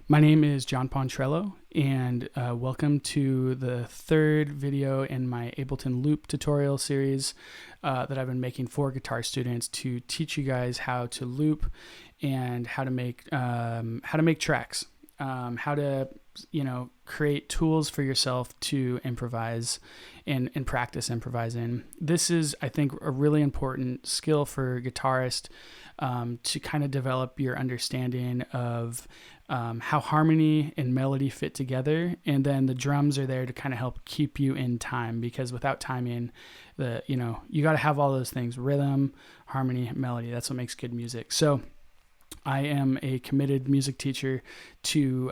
My name is John Pontrello, and welcome to the third video in my Ableton Loop tutorial series that I've been making for guitar students to teach you guys how to loop and how to make tracks, how to create tools for yourself to improvise and practice improvising. This is, I think, a really important skill for guitarists to kind of develop your understanding of how harmony and melody fit together, and then the drums are there to kind of help keep you in time, because without timing, you got to have all those things: rhythm, harmony, melody. That's what makes good music. So I am a committed music teacher to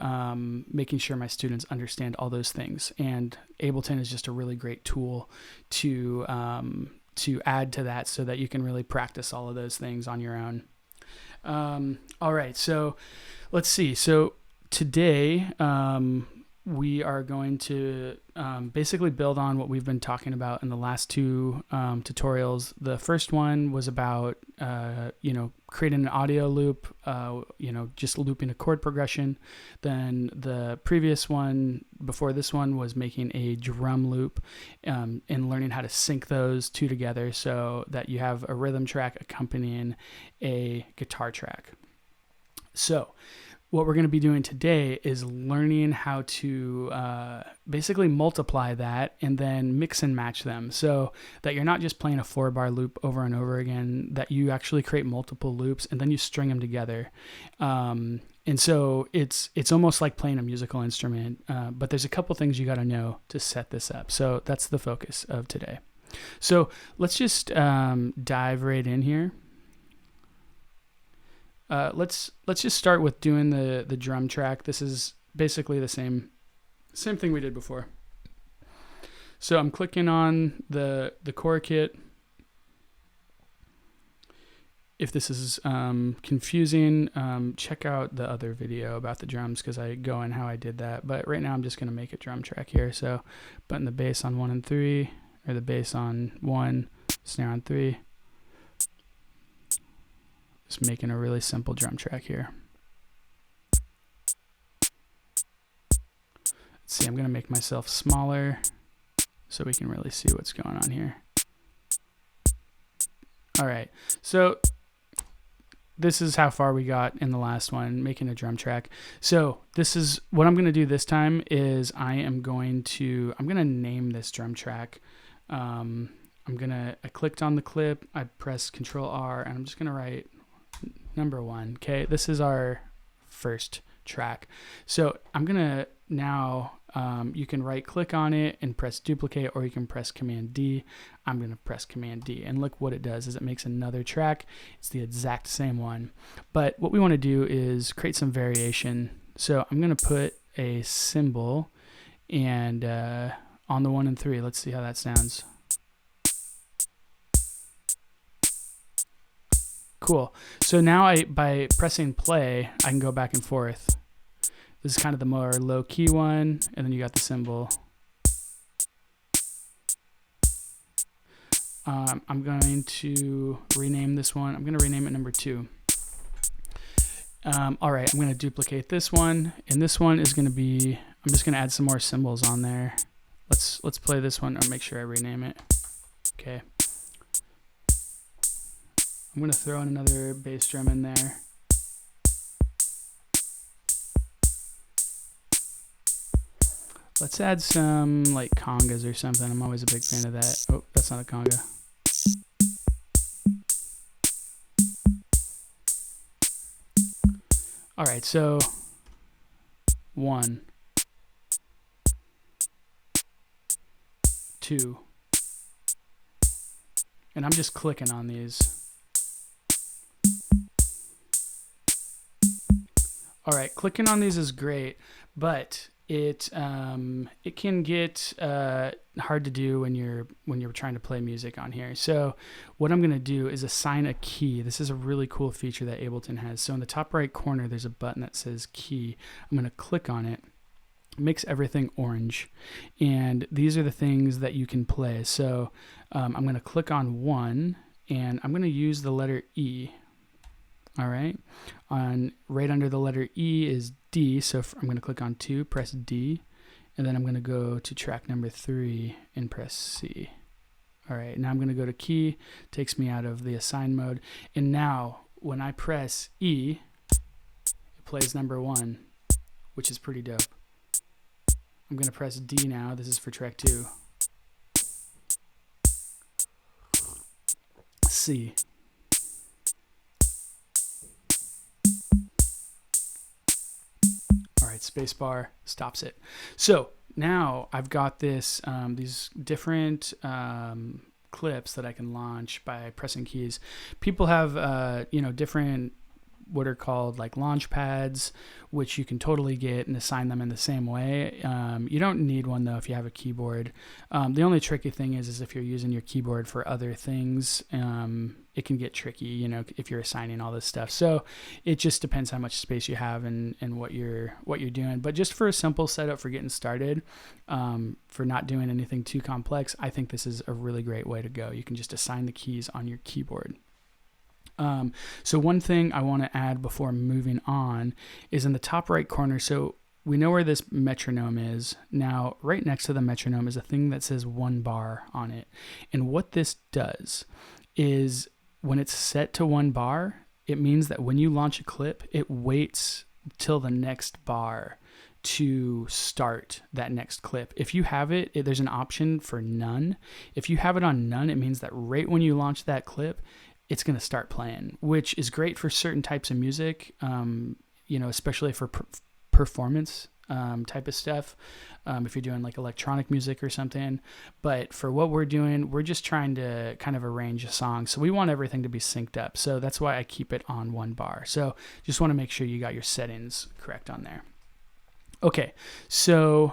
making sure my students understand all those things, and Ableton is just a really great tool to add to that so that you can really practice all of those things on your own. All right, so let's see. So today we are going to basically build on what we've been talking about in the last two tutorials. The first one was about creating an audio loop, just looping a chord progression. Then the previous one before this one was making a drum loop and learning how to sync those two together so that you have a rhythm track accompanying a guitar track. So what we're going to be doing today is learning how to basically multiply that and then mix and match them, so that you're not just playing a 4-bar loop over and over again, that you actually create multiple loops and then you string them together. And so it's almost like playing a musical instrument, but there's a couple things you got to know to set this up. So that's the focus of today. So let's just dive right in here. Let's just start with doing the drum track. This is basically the same thing we did before. So I'm clicking on the core kit. If this is confusing, check out the other video about the drums, because I go in how I did that. But right now I'm just going to make a drum track here. So button the bass on 1 and 3, or the bass on 1, snare on 3. Just making a really simple drum track here. Let's see, I'm going to make myself smaller so we can really see what's going on here. All right, so this is how far we got in the last one, making a drum track. So this is what I'm going to do this time. Is I'm going to name this drum track. I clicked on the clip, I pressed Control R, and I'm just going to write number 1. Okay, this is our first track. So I'm gonna now you can right click on it and press duplicate, or you can press Command D. I'm gonna press Command D, and look what it does is it makes another track. It's the exact same one, but what we want to do is create some variation. So I'm gonna put a cymbal and on the 1 and 3. Let's see how that sounds. Cool. So now by pressing play, I can go back and forth. This is kind of the more low-key one, and then you got the cymbal. I'm going to rename this one. I'm going to rename it number 2. All right, I'm going to duplicate this one, and this one is going to be, I'm just going to add some more cymbals on there. Let's play this one, or make sure I rename it. Okay. I'm going to throw in another bass drum in there. Let's add some like congas or something. I'm always a big fan of that. Oh, that's not a conga. All right, so 1, 2, and I'm just clicking on these. All right, clicking on these is great, but it can get hard to do when you're trying to play music on here. So what I'm going to do is assign a key. This is a really cool feature that Ableton has. So in the top right corner, there's a button that says key. I'm going to click on it. It makes everything orange, and these are the things that you can play. So I'm going to click on 1, and I'm going to use the letter E. All right. Right under the letter E is D. So I'm going to click on 2, press D, and then I'm going to go to track number 3 and press C. All right. Now I'm going to go to key, takes me out of the assign mode. And now when I press E, it plays number 1, which is pretty dope. I'm going to press D now. This is for track 2. C. All right, spacebar stops it. So now I've got this these different clips that I can launch by pressing keys. People have different what are called like launch pads, which you can totally get and assign them in the same way. You don't need one though if you have a keyboard. The only tricky thing is if you're using your keyboard for other things, it can get tricky, if you're assigning all this stuff. So it just depends how much space you have and what you're doing. But just for a simple setup for getting started, for not doing anything too complex, I think this is a really great way to go. You can just assign the keys on your keyboard. So one thing I want to add before moving on is in the top right corner. So we know where this metronome is. Now, right next to the metronome is a thing that says 1 bar on it. And what this does is when it's set to 1 bar, it means that when you launch a clip, it waits till the next bar to start that next clip. If you have it, there's an option for none. If you have it on none, it means that right when you launch that clip, it's going to start playing, which is great for certain types of music, especially for performance type of stuff, if you're doing like electronic music or something. But for what we're doing, we're just trying to kind of arrange a song. So we want everything to be synced up. So that's why I keep it on 1 bar. So just want to make sure you got your settings correct on there. Okay, so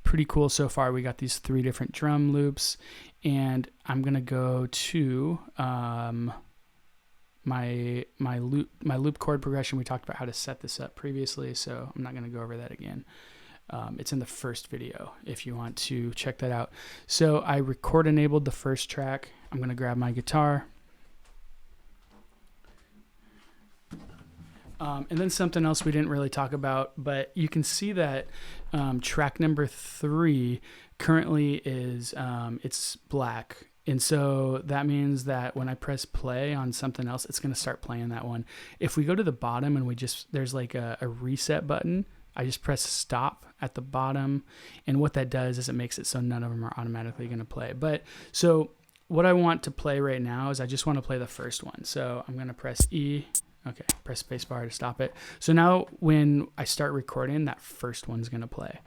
pretty cool so far. We got these 3 different drum loops, and I'm gonna go to my loop chord progression. We talked about how to set this up previously, so I'm not gonna go over that again. It's in the first video if you want to check that out. So I record enabled the first track. I'm gonna grab my guitar. And then something else we didn't really talk about, but you can see that track number 3 currently is it's black. And so that means that when I press play on something else, it's going to start playing that one. If we go to the bottom and there's like a reset button, I just press stop at the bottom. And what that does is it makes it so none of them are automatically going to play. But so what I want to play right now is I just want to play the first one. So I'm going to press E. Okay, press spacebar to stop it. So now when I start recording, that first one's gonna play.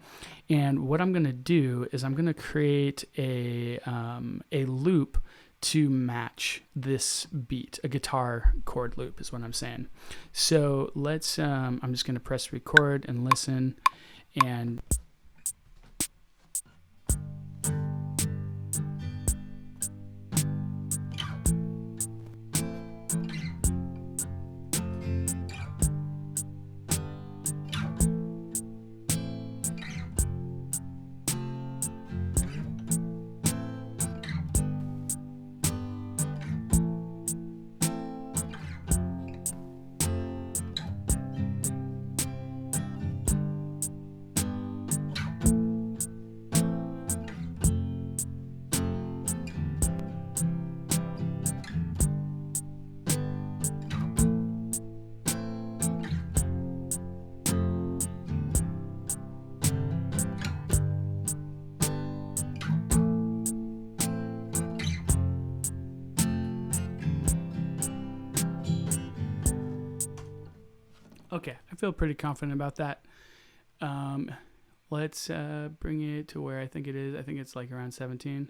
And what I'm gonna do is I'm gonna create a loop to match this beat. A guitar chord loop is what I'm saying. So let's, I'm just gonna press record and listen, and okay, I feel pretty confident about that. Let's bring it to where I think it is. I think it's like around 17.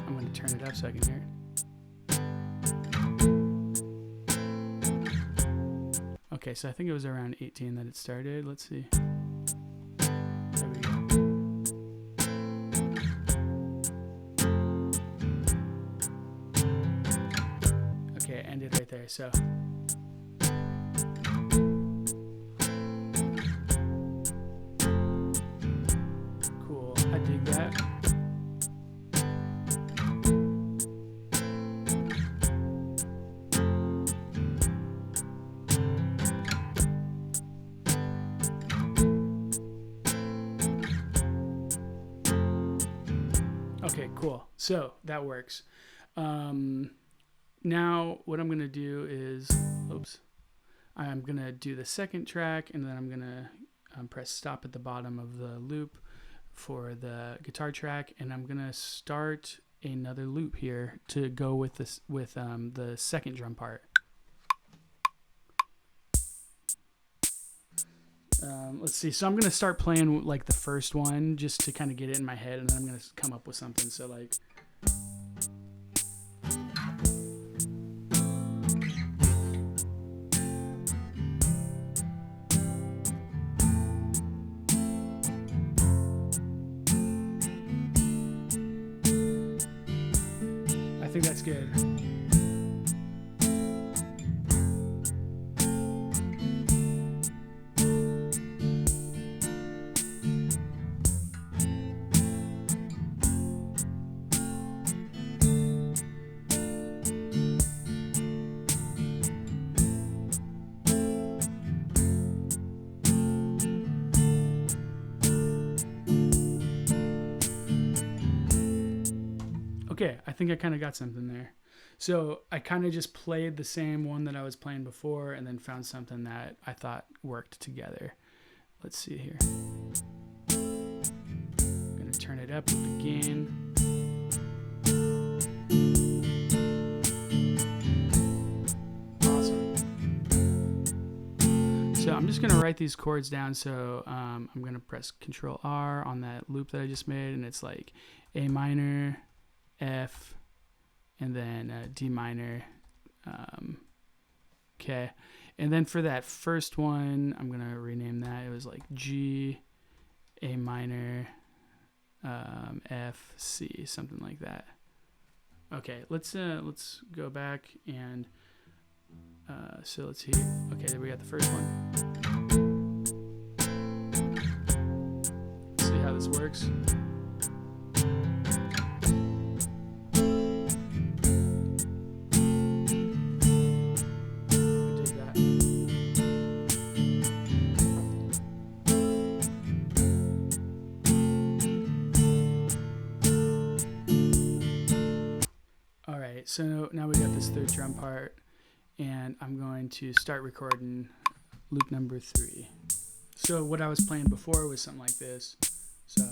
I'm going to turn it up so I can hear it. Okay, so I think it was around 18 that it started. Let's see. There we go. Okay, it ended right there. So cool. I dig that. So that works. Now what I'm going to do is, I'm going to do the second track, and then I'm going to press stop at the bottom of the loop for the guitar track, and I'm going to start another loop here to go with this, with the second drum part. Let's see. So I'm going to start playing like the first one just to kind of get it in my head, and then I'm going to come up with something. So like, I think that's good. Okay, I think I kind of got something there. So I kind of just played the same one that I was playing before and then found something that I thought worked together. Let's see here. I'm going to turn it up with the gain. Awesome. So I'm just going to write these chords down. So I'm going to press Control R on that loop that I just made, and it's like A minor, F, and then D minor. Okay, and then for that first one, I'm gonna rename that. It was like G, A minor, F, C, something like that. Okay, let's go back and so let's see. Okay, there we got the first one. See how this works. So now we got this third drum part, and I'm going to start recording loop number 3. So what I was playing before was something like this. So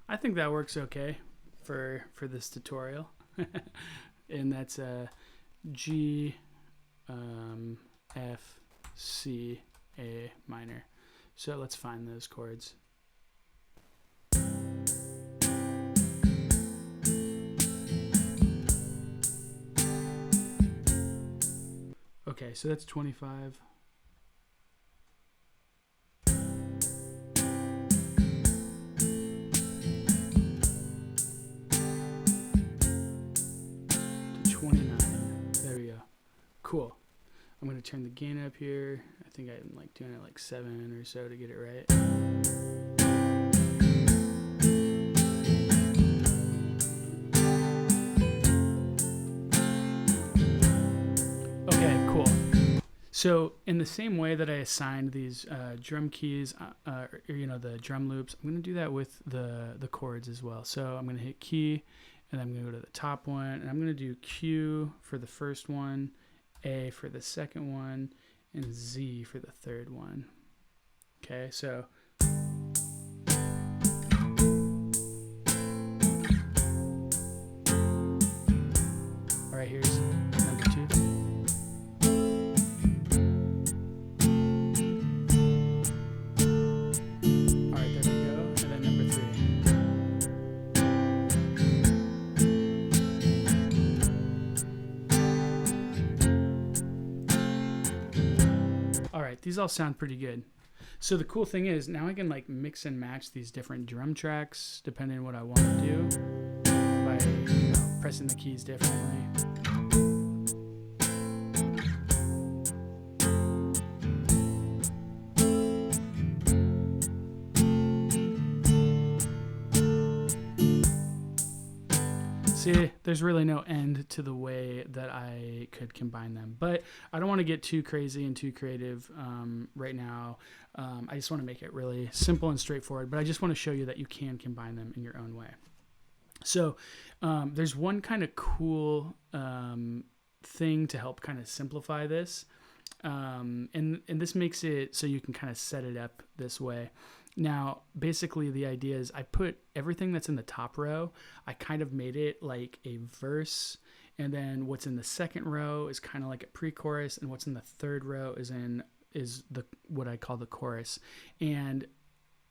I think that works okay for this tutorial. And that's G, F, C, A minor. So let's find those chords. Okay, so that's 25. Cool. I'm going to turn the gain up here. I think I'm like doing it like 7 or so to get it right. Okay, cool. So in the same way that I assigned these drum keys, or the drum loops, I'm going to do that with the chords as well. So I'm going to hit key, and I'm going to go to the top one, and I'm going to do Q for the first one, A for the second one, and Z for the third one. Okay, so All right, these all sound pretty good. So the cool thing is now I can like mix and match these different drum tracks depending on what I want to do by pressing the keys differently. See, there's really no end to the way that I could combine them. But I don't want to get too crazy and too creative right now. I just want to make it really simple and straightforward. But I just want to show you that you can combine them in your own way. So there's one kind of cool thing to help kind of simplify this. And this makes it so you can kind of set it up this way. Now, basically the idea is I put everything that's in the top row, I kind of made it like a verse, and then what's in the second row is kind of like a pre-chorus, and what's in the third row is what I call the chorus. And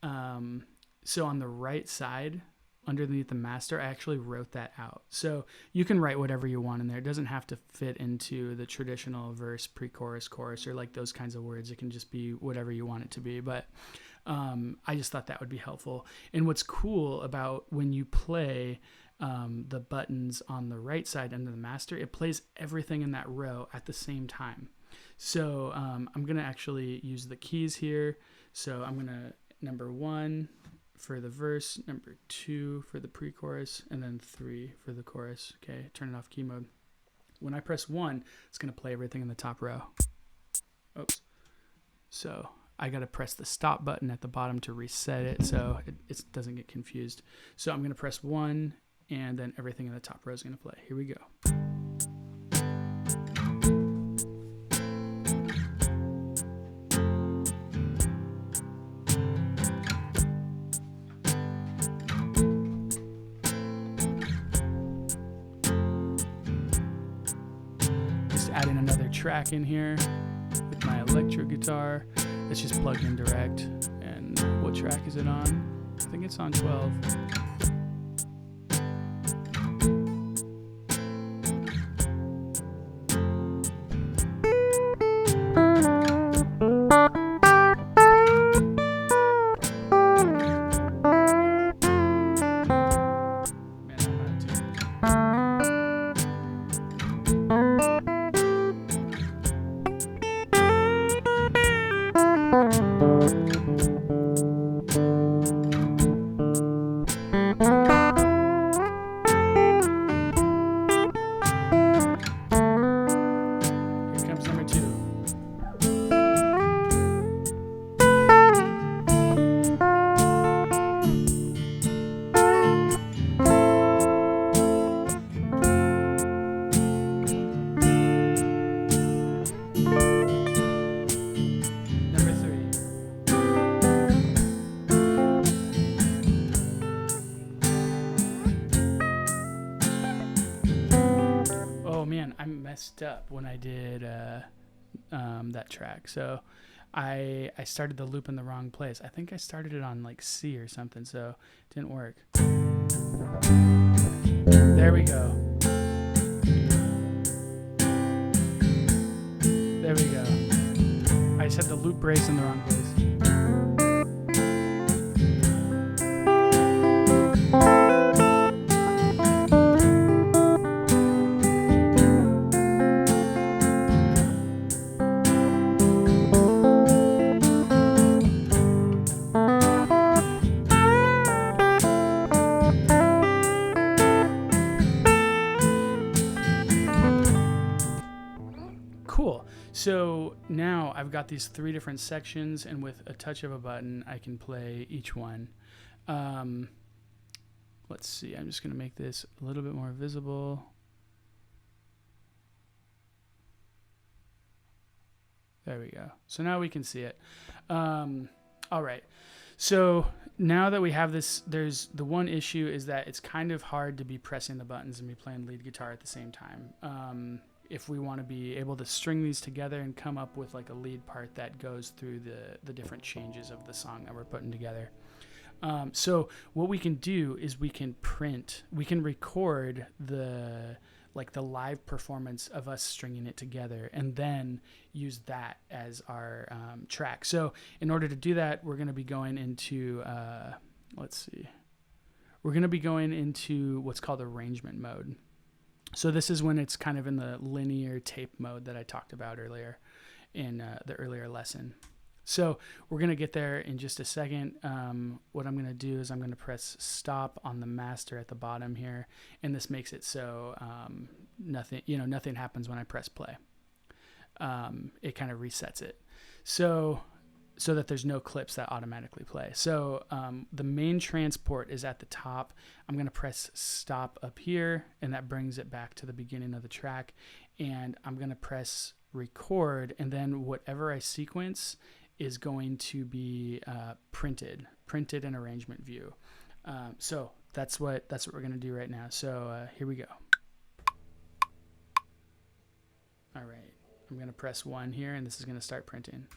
so on the right side, underneath the master, I actually wrote that out. So you can write whatever you want in there. It doesn't have to fit into the traditional verse, pre-chorus, chorus, or like those kinds of words. It can just be whatever you want it to be. But I just thought that would be helpful. And what's cool about when you play the buttons on the right side under the master, it plays everything in that row at the same time. So I'm going to actually use the keys here. So I'm going to number 1 for the verse, number 2 for the pre-chorus, and then 3 for the chorus. Okay, turn it off key mode. When I press 1, it's going to play everything in the top row. Oops. So I got to press the stop button at the bottom to reset it so it doesn't get confused. So I'm going to press 1, and then everything in the top row is going to play. Here we go. Just adding another track in here with my electro guitar. It's just plugged in direct. And what track is it on? I think it's on 12. I messed up when I did that track. So I started the loop in the wrong place. I think I started it on like C or something, so it didn't work. There we go. There we go. I just had the loop brace in the wrong place. Cool. So now I've got these 3 different sections, and with a touch of a button, I can play each one. Let's see. I'm just going to make this a little bit more visible. There we go. So now we can see it. All right. So now that we have this, there's the one issue is that it's kind of hard to be pressing the buttons and be playing lead guitar at the same time. If we want to be able to string these together and come up with like a lead part that goes through the different changes of the song that we're putting together. So what we can do is we can record the like the live performance of us stringing it together, and then use that as our track. So in order to do that, we're going to be going into, we're going to be going into what's called arrangement mode. So this is when it's kind of in the linear tape mode that I talked about earlier in the earlier lesson. So we're going to get there in just a second. What I'm going to do is I'm going to press stop on the master at the bottom here, and this makes it so nothing happens when I press play. It kind of resets it so that there's no clips that automatically play. So the main transport is at the top. I'm going to press stop up here, and that brings it back to the beginning of the track. And I'm going to press record, and then whatever I sequence is going to be printed in arrangement view. So that's what we're going to do right now. So here we go. All right, I'm going to press 1 here, and this is going to start printing.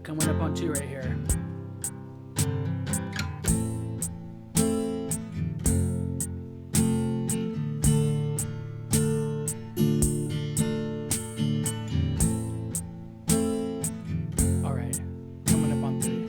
Coming up on 2 right here. All right, coming up on 3.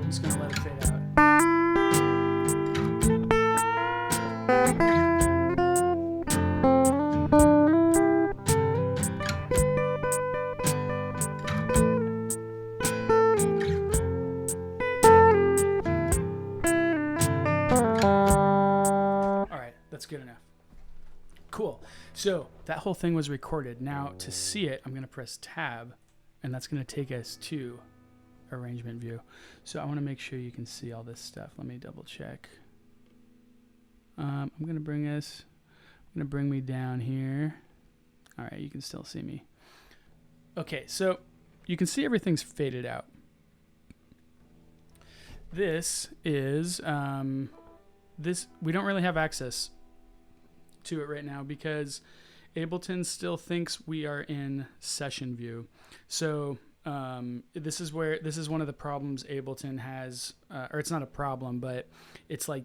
Just gonna let it fade out. All right, that's good enough. Cool. So that whole thing was recorded. Now to see it, I'm gonna press tab, and that's gonna take us to arrangement view. So I want to make sure you can see all this stuff. Let me double check. I'm gonna bring me down here. All right, you can still see me. Okay, so you can see everything's faded out. This is we don't really have access to it right now because Ableton still thinks we are in session view. So this is one of the problems Ableton has, or it's not a problem, but it's like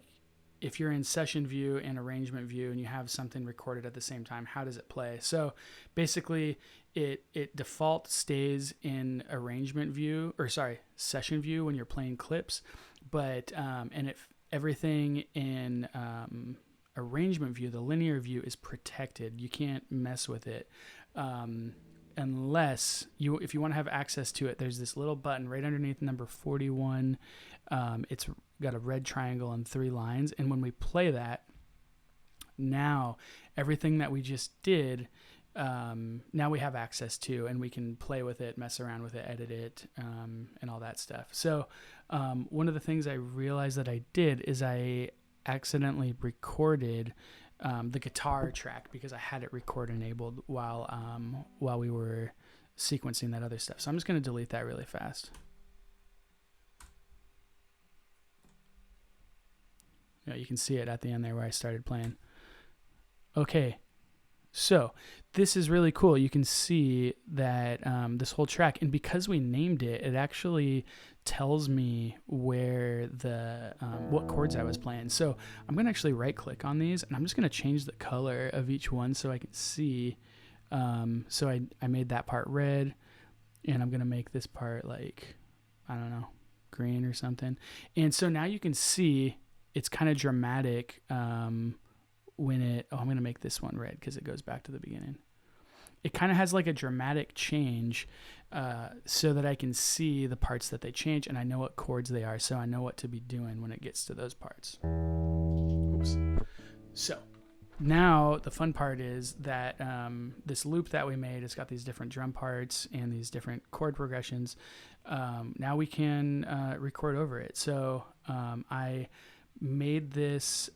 if you're in session view and arrangement view and you have something recorded at the same time, how does it play? So basically it default stays in arrangement view, or sorry, session view when you're playing clips, but everything in arrangement view, the linear view, is protected. You can't mess with it. Unless if you want to have access to it, there's this little button right underneath number 41. It's got a red triangle and 3 lines. And when we play that, now everything that we just did, now we have access to, and we can play with it, mess around with it, edit it, and all that stuff. So one of the things I realized that I did is I accidentally recorded the guitar track because I had it record enabled while we were sequencing that other stuff. So I'm just going to delete that really fast. Yeah, you can see it at the end there where I started playing. Okay, So this is really cool. You can see that this whole track, and because we named it, it actually tells me where the what chords I was playing. So I'm going to actually right click on these, and I'm just going to change the color of each one so I can see. So I made that part red, and I'm going to make this part like, I don't know, green or something. And so now you can see it's kind of dramatic when it, I'm going to make this one red because it goes back to the beginning. It kind of has like a dramatic change so that I can see the parts that they change, and I know what chords they are, so I know what to be doing when it gets to those parts. Oops. So now the fun part is that this loop that we made, it's got these different drum parts and these different chord progressions. Now we can record over it. So I made this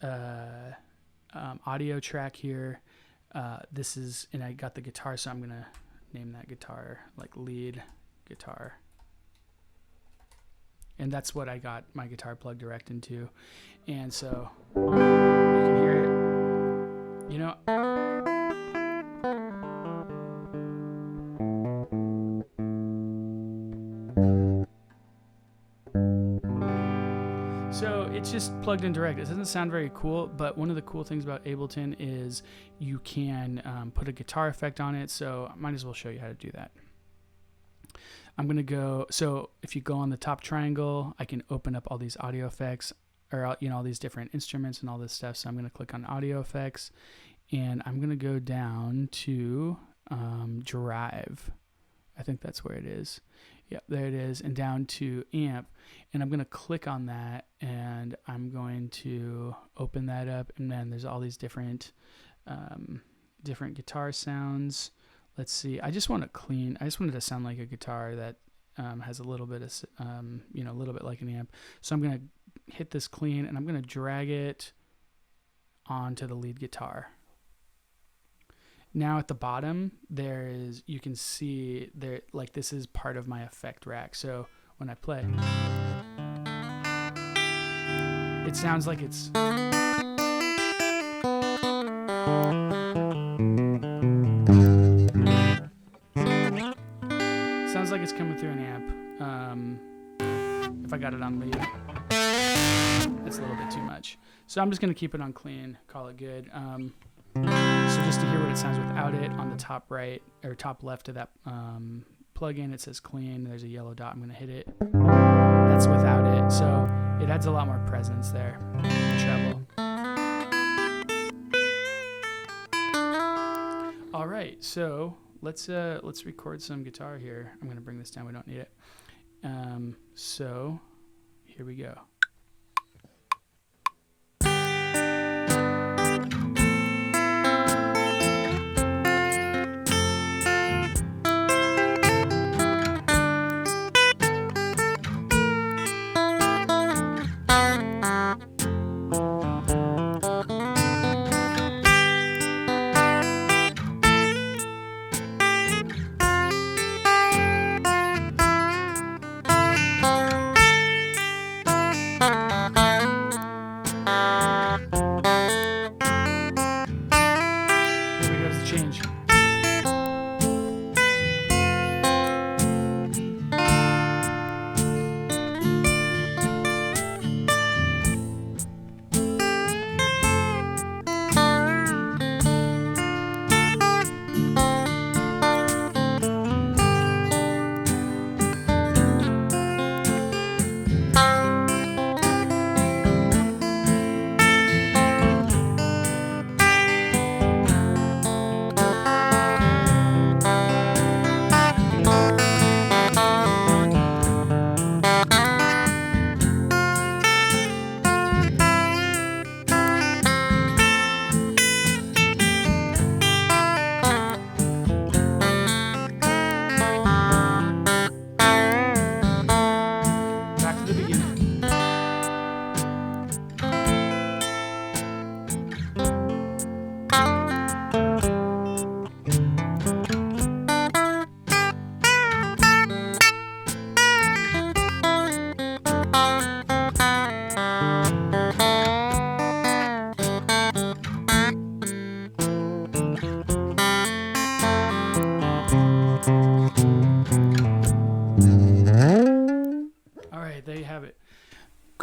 audio track here. This is, and I got the guitar, so I'm going to name that guitar like lead guitar. And that's what I got my guitar plugged direct into. And so you can hear it, you know. So it's just plugged in direct. It doesn't sound very cool, but one of the cool things about Ableton is you can put a guitar effect on it. So I might as well show you how to do that. I'm going to go, so if you go on the top triangle, I can open up all these audio effects, or, you know, all these different instruments and all this stuff. So I'm going to click on audio effects, and I'm going to go down to drive. I think that's where it is. Yep, there it is, and down to amp, and I'm going to click on that, and I'm going to open that up, and then there's all these different different guitar sounds. Let's see. I just want it clean. I just want it to sound like a guitar that has a little bit of you know, a little bit like an amp. So I'm going to hit this clean, and I'm going to drag it onto the lead guitar. Now at the bottom, there is, you can see there, like this is part of my effect rack. So when I play, it sounds like it's, sounds like it's coming through an amp. If I got it on lead, that's a little bit too much. So I'm just going to keep it on clean, call it good. So just to hear what it sounds without it, on the top right or top left of that plugin, it says clean. There's a yellow dot. I'm going to hit it. That's without it. So it adds a lot more presence there. Treble. All right. So let's record some guitar here. I'm going to bring this down. We don't need it. So here we go.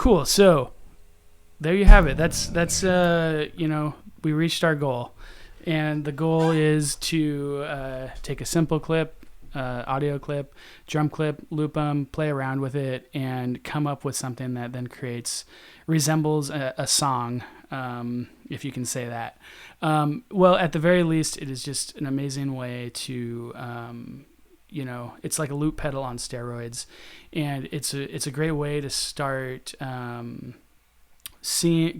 Cool. So there you have it. That's we reached our goal, and the goal is to take a simple clip, audio clip, drum clip, loop them, play around with it, and come up with something that then resembles a song, if you can say that. Well, at the very least, it is just an amazing way to, it's like a loop pedal on steroids, and it's a great way to start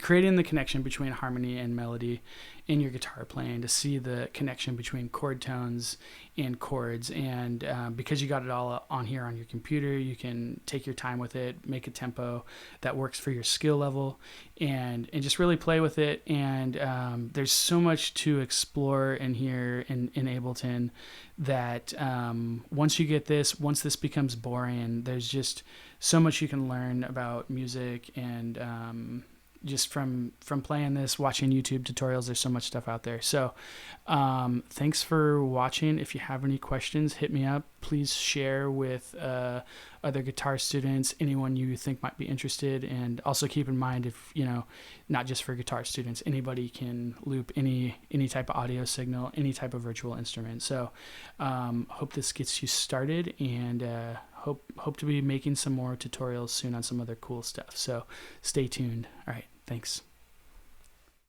creating the connection between harmony and melody in your guitar playing, to see the connection between chord tones and chords. And because you got it all on here on your computer, you can take your time with it, make a tempo that works for your skill level, and just really play with it. And there's so much to explore in here in Ableton that once this becomes boring, there's just so much you can learn about music. And just from playing this, watching YouTube tutorials, there's so much stuff out there. So thanks for watching. If you have any questions, hit me up. Please share with other guitar students, anyone you think might be interested. And also keep in mind, if not just for guitar students, anybody can loop any type of audio signal, any type of virtual instrument. So hope this gets you started, and hope to be making some more tutorials soon on some other cool stuff. So stay tuned. All right, thanks.